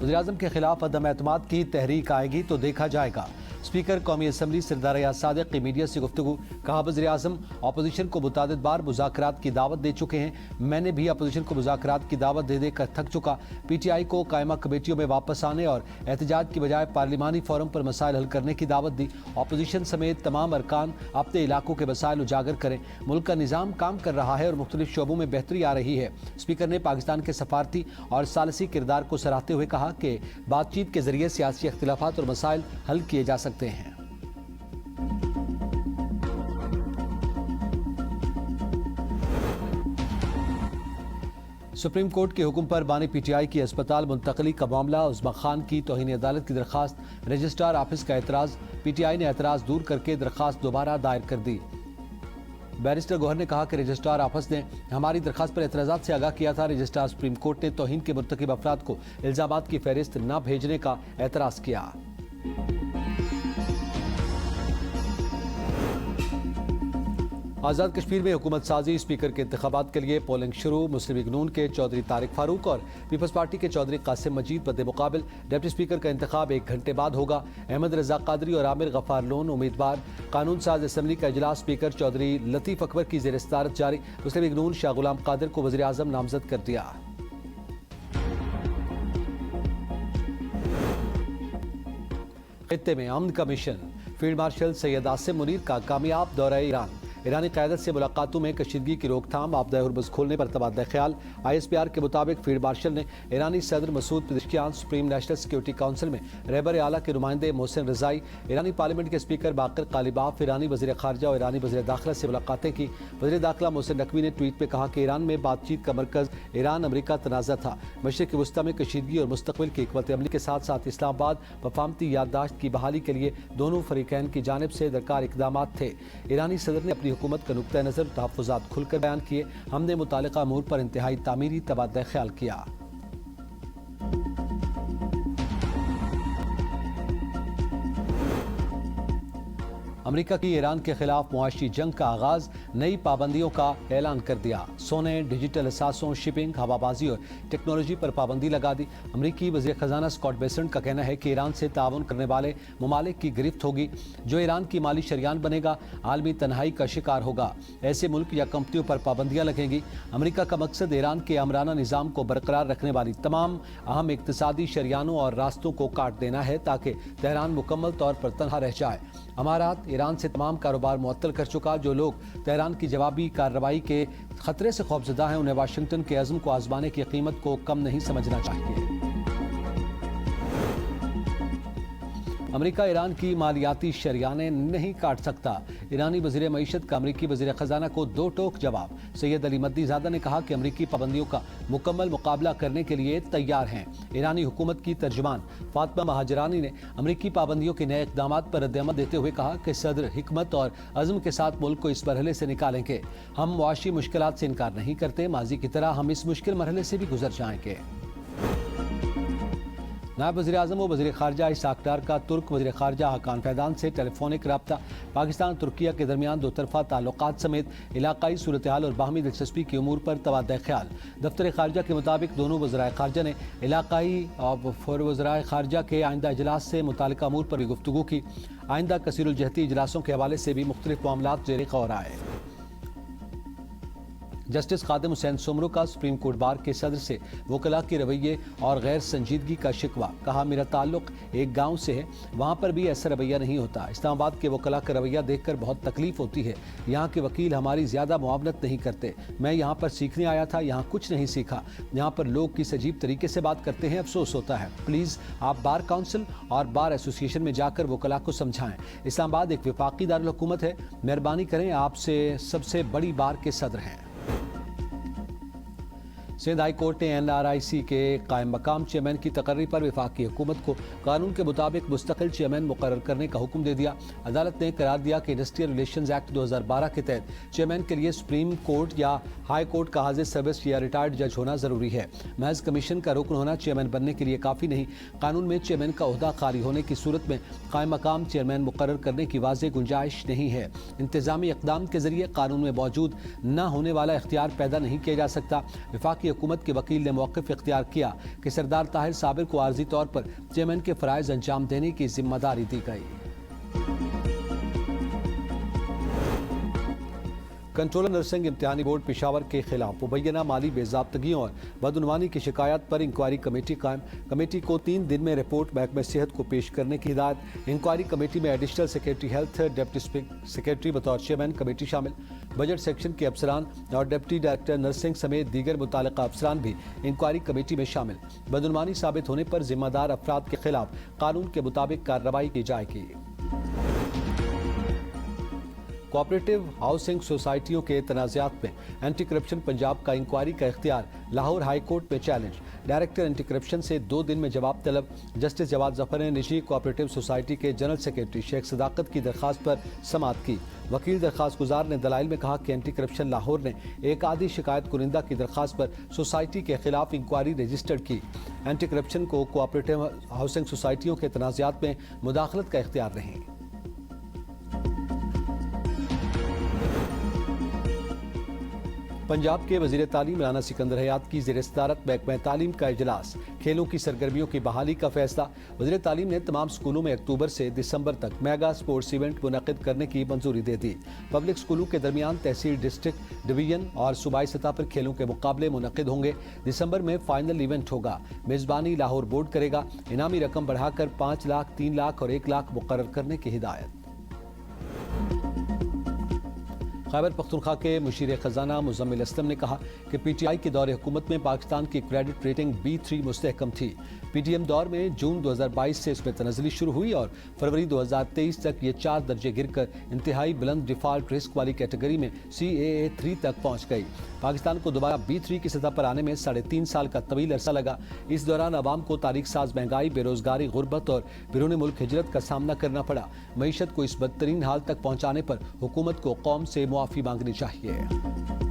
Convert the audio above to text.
वज़ीर-ए-आज़म के खिलाफ अदम एतमाद की तहरीक आएगी तो देखा जाएगा। स्पीकर कौमी असम्बली सरदार रियाज सादिक की मीडिया से गुफ्तगू। कहा, वज़ीर-ए-आज़म अपोजिशन को मुतादिद बार मुज़ाकरात की दावत दे चुके हैं। मैंने भी अपोजिशन को मुज़ाकरात की दावत दे देकर थक चुका। PTI को कायमा कमेटियों में वापस आने और एहतजाज की बजाय पार्लिमानी फोरम पर मसाइल हल करने की दावत दी। अपोजिशन समेत तमाम अरकान अपने इलाकों के मसाइल उजागर करें। मुल्क का निज़ाम काम कर रहा है और मुख्तलिफ शोबों में बेहतरी आ रही है। स्पीकर ने पाकिस्तान के सफारती और सालसी किरदार को सराहते हुए कहा कि बातचीत के जरिए सियासी इख्तिलाफात और मसाइल हल किए जा सकते हैं। सुप्रीम कोर्ट के हुक्म पर बानी PTI की अस्पताल मुंतकली का मामला। उस्मा खान की तौहीन अदालत की दरखास्त, रजिस्ट्रार ऑफिस का एतराज़। PTI ने एतराज़ दूर करके दरखास्त दोबारा दायर कर दी। बैरिस्टर गौहर ने कहा कि रजिस्ट्रार ऑफिस ने हमारी दरखास्त पर एतराज़ात से आगाह किया था। रजिस्ट्रार सुप्रीम कोर्ट ने तौहीन के मुर्तकिब अफराद को इल्ज़ामात की फहरिस्त न भेजने का एतराज़ किया। आज़ाद कश्मीर में हुकूमत साजी, स्पीकर के इंतखाबात के लिए पोलिंग शुरू। मुस्लिम लीग नून के चौधरी तारिक फारूक और पीपल्स पार्टी के चौधरी कासिम मजीद बदे मुकाबिल। डिप्टी स्पीकर का इंतखाब 1 घंटे बाद होगा। अहमद रजा कादरी और आमिर गफार लोन उम्मीदवार। कानून साज असम्बली का इजलास स्पीकर चौधरी लतीफ़ अकबर की ज़ेर सदारत जारी। मुस्लिम लीग नून शाह गुलाम कादिर को वज़ीर-ए-आज़म नामजद कर दिया। खित्ते में अमन का mission, field marshal Syed Asim Munir का कामयाब दौरा ईरान। ईरानी क़यादत से मुलाकातों में कशीदगी की रोकथाम, आपदा हुर्मुज़ खोलने पर तबादला ख्याल। ISPR के मुताबिक फील्ड मार्शल ने ईरानी सदर Masoud Pezeshkian, supreme national security council में रहबर आला के नुमाइंदे मोहसिन रज़ाई, ईरानी पार्लियामेंट के स्पीकर बाकर कालिबाफ, ईरानी वज़ीर ख़ारजा और ईरानी वज़ीर दाखिला से मुलाकातें की। वज़ीर दाखिला मोहसिन नकवी ने ट्वीट में कहा कि ईरान में बातचीत का मरकज़ ईरान अमरीका तनाज़ा था। मशरिक़ वस्ती में कशीदगी और मुस्तक़बिल की हिकमत अमली के साथ साथ इस्लामाबाद वफामती याददाश्त की बहाली के लिए दोनों फ़रीक़ैन की जानिब से दरकार इक़दामात थे। ईरानी सदर ने अपनी हुकूमत का नुक्ता नज़र तहफ़्फ़ुज़ात खुलकर बयान किए। हमने मुतालिका अमूर पर इंतहाई तामीरी तबादला ख्याल किया। अमेरिका की ईरान के खिलाफ मुआशी जंग का आगाज, नई पाबंदियों का ऐलान कर दिया। सोने, डिजिटल असासों, शिपिंग, हवाबाजी और टेक्नोलॉजी पर पाबंदी लगा दी। अमेरिकी वज़ीर ख़जाना स्कॉट बेसेंट का कहना है कि ईरान से ताउन करने वाले ममालिक की गिरफ्त होगी। जो ईरान की माली शरियान बनेगा आलमी तन्हाई का शिकार होगा। ऐसे मुल्क या कंपनियों पर पाबंदियाँ लगेंगी। अमेरिका का मकसद ईरान के आमराना निज़ाम को बरकरार रखने वाली तमाम अहम इक़्तिसादी शरियानों और रास्तों को काट देना है ताकि तेहरान मुकम्मल तौर पर तनहा रह जाए। अमारात ईरान से तमाम कारोबार मुअत्तल कर चुका। जो लोग तेहरान की जवाबी कार्रवाई के खतरे से खौफजदा हैं उन्हें वाशिंगटन के अज़्म को आजमाने की कीमत को कम नहीं समझना चाहिए। अमेरिका ईरान की मालियाती शरियानें नहीं काट सकता। ईरानी वज़ीर मईशत का अमेरिकी वज़ीर ख़जाना को दो टोक जवाब। सैयद अली मद्दीज़ादा ने कहा कि अमेरिकी पाबंदियों का मुकम्मल मुकाबला करने के लिए तैयार हैं। ईरानी हुकूमत की तर्जुमान फातिमा महाजरानी ने अमेरिकी पाबंदियों के नए इक़दामात पर रद्द-ए-अमल देते हुए कहा कि सदर हिकमत और अज़्म के साथ मुल्क को इस मरहले से निकालेंगे। हम मुआशी मुश्किलात से इनकार नहीं करते, माजी की तरह हम इस मुश्किल मरहले से भी गुजर जाएंगे। नायब वज़ीर-ए-आज़म व वज़ीर ख़ारजा इसहाक़ डार का तुर्क वज़ीर ख़ारजा हाकान फैदान से टेलीफोनिक रब्ता। पाकिस्तान तुर्किया के दरमियान दो तरफ़ा ताल्लुक़ात समेत इलाक़ाई सूरत हाल और बाहमी दिलचस्पी की उमूर पर तबादला ख्याल। दफ्तर ख़ारजा के मुताबिक दोनों वज़राए ख़ारजा ने इलाक़ाई और वज़राए ख़ारजा के आइंदा इजलास से मुतालिका उमूर पर भी गुफ्तगू की। आइंदा कसीरुल जहती इजलासों के हवाले से भी मुख्तलिफ मामलात ज़ेर गौर आए। जस्टिस खादिम हुसैन सुमरो का सुप्रीम कोर्ट बार के सदर से वकला के रवैये और गैर संजीदगी का शिकवा। कहा, मेरा ताल्लुक एक गांव से है, वहां पर भी ऐसा रवैया नहीं होता। इस्लामाबाद के वकला का रवैया देखकर बहुत तकलीफ होती है। यहाँ के वकील हमारी ज़्यादा मुआवनत नहीं करते। मैं यहाँ पर सीखने आया था, यहाँ कुछ नहीं सीखा। यहाँ पर लोग किस अजीब तरीके से बात करते हैं, अफसोस होता है। प्लीज़ आप बार काउंसिल और बार एसोसिएशन में जाकर वकला को समझाएं। इस्लामाबाद एक वफाकी दारुल हुकूमत है, मेहरबानी करें, आपसे सबसे बड़ी बार के सदर हैं। सिंध हाई कोर्ट ने NRIC के कायम मकाम चेयरमैन की तकर्री पर वफाकी हुकूमत को कानून के मुताबिक मुस्तकिल चेयरमैन मुकर्रर करने का हुक्म दे दिया। अदालत ने करार दिया कि इंडस्ट्रियल रिलेशंस एक्ट 2012 के तहत चेयरमैन के लिए सुप्रीम कोर्ट या हाई कोर्ट का हाजिर सर्विस या रिटायर्ड जज होना जरूरी है। महज कमीशन का रुकन होना चेयरमैन बनने के लिए काफ़ी नहीं। कानून में चेयरमैन का ओहदा खाली होने की सूरत में कायम मकाम चेयरमैन मुकर्रर करने की वाज़ेह गुंजाइश नहीं है। इंतजामी इक़दाम के जरिए कानून में मौजूद न होने वाला इख्तियार पैदा नहीं किया जा सकता। वफाकी حکومت کے وکیل نے موقف اختیار کیا کہ سردار طاہر صابر کو عارضی طور پر چیئرمین کے فرائض انجام دینے کی ذمہ داری دی گئی۔ کنٹرولر نرسنگ امتحانی بورڈ پشاور کے خلاف مبینہ مالی بے ضابطگیوں اور بدعنوانی کی شکایات پر انکوائری کمیٹی قائم۔ کمیٹی کو 3 دن میں رپورٹ محکمہ صحت کو پیش کرنے کی ہدایت۔ انکوائری کمیٹی میں additional secretary health, deputy secretary بطور چیئرمین کمیٹی شامل، بجٹ سیکشن کے افسران اور ڈپٹی ڈائریکٹر نرسنگ سمیت دیگر متعلقہ افسران بھی انکوائری کمیٹی میں شامل۔ بدعنوانی ثابت ہونے پر ذمہ دار افراد کے خلاف قانون کے مطابق کارروائی کی جائے گی۔ کوآپریٹو ہاؤسنگ سوسائٹیوں کے تنازعات میں اینٹی کرپشن پنجاب کا انکوائری کا اختیار لاہور ہائی کورٹ میں چیلنج۔ ڈائریکٹر اینٹی کرپشن سے 2 دن میں جواب طلب۔ جسٹس جواد ظفر نے نجی کوآپریٹو سوسائٹی کے جنرل سیکریٹری شیخ صداقت کی درخواست پر سماعت کی۔ وکیل درخواست گزار نے دلائل میں کہا کہ اینٹی کرپشن لاہور نے ایک عادی شکایت کنندہ کی درخواست پر سوسائٹی کے خلاف انکوائری رجسٹرڈ کی۔ اینٹی کرپشن کو کوآپریٹو ہاؤسنگ سوسائٹیوں کے تنازعات میں مداخلت کا اختیار نہیں۔ پنجاب کے وزیر تعلیم رانا سکندر حیات کی زیر صدارت محکمہ تعلیم کا اجلاس، کھیلوں کی سرگرمیوں کی بحالی کا فیصلہ۔ وزیر تعلیم نے تمام اسکولوں میں اکتوبر سے دسمبر تک میگا سپورٹس ایونٹ منعقد کرنے کی منظوری دے دی۔ پبلک اسکولوں کے درمیان تحصیل، ڈسٹرکٹ، ڈویژن اور صوبائی سطح پر کھیلوں کے مقابلے منعقد ہوں گے۔ دسمبر میں فائنل ایونٹ ہوگا۔ میزبانی لاہور بورڈ کرے گا۔ انعامی رقم بڑھا کر 5 لاکھ، 3 لاکھ اور 1 لاکھ مقرر کرنے کی ہدایت۔ خیبر پختونخوا کے مشیر خزانہ مزمل اسلم نے کہا کہ پی ٹی آئی کے دور حکومت میں پاکستان کی کریڈٹ ریٹنگ B3 مستحکم تھی۔ پی ٹی ایم دور میں جون 2022 سے اس میں تنزلی شروع ہوئی اور فروری 2023 تک یہ 4 درجے گر کر انتہائی بلند ڈیفالٹ رسک والی کیٹیگری میں CAA3 تک پہنچ گئی۔ پاکستان کو دوبارہ B3 کی سطح پر آنے میں 3.5 سال کا طویل عرصہ لگا۔ اس دوران عوام کو تاریخ ساز مہنگائی، بے روزگاری، غربت اور بیرون ملک ہجرت کا سامنا کرنا پڑا۔ معیشت کو اس بدترین حال تک پہنچانے پر حکومت کو قوم سے معافی مانگنی چاہیے۔